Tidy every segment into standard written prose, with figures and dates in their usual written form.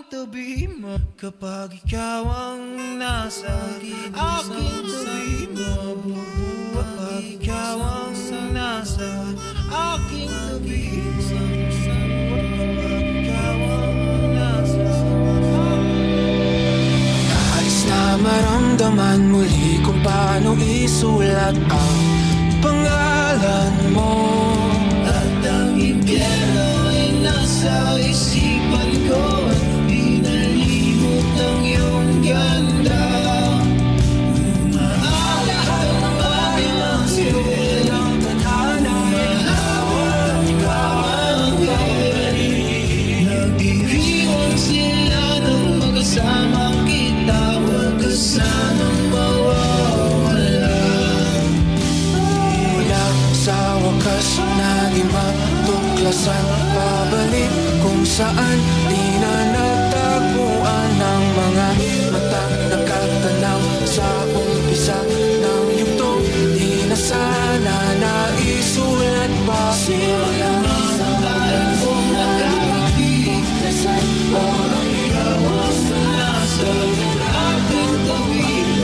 tabi mo. Kapag ikaw ang nasa aking tabi mo. Kapag ikaw ang nasa aking tabi mo. Kapag ikaw ang nasa nais na maramdaman muli kung paano isulat ang pangalan mo. At ang impyerno ay nasa isipan ko. At pinalimot ang iyong ganda. Umaalat ang bayan sila ang tadhana. Mahawat ikaw ang galing. Nag-iiwan sila ng magkasama kita. Huwag ka sanang mawawala. Sa wakas na di matuklasan, pabalik kung saan di na natagpuan ng mga matang nakatanaw sa umpisa ng yugtong. Di na sana naisulat pa. Simula sa bayan kong nakakapig nasan orang ikaw ang nasa aking tabi.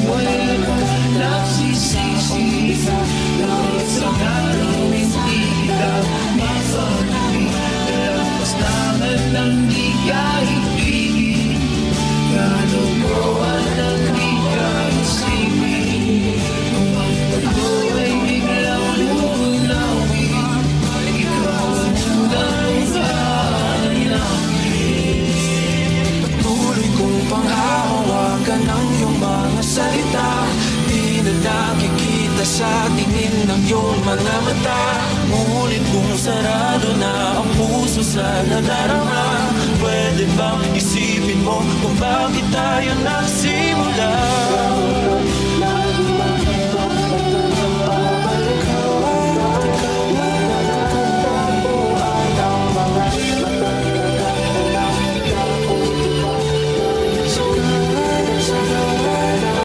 Wala ka nagsisisi kahit sa araw hindi ka masabi. Lampas naman ng di ka ibigin. Kalukuhan ng di ka isipin. Kung ang mundo ay biglang lumunawin, ikaw ang sundang hanapin. Patuloy kong panghahawakan ang iyong mga salita. Di na nakikita sa tingin ng iyong mga mata. Ngunit kung sarado na ang puso sa nadarama, pwede bang isipin mo kung bakit tayo nagsisi?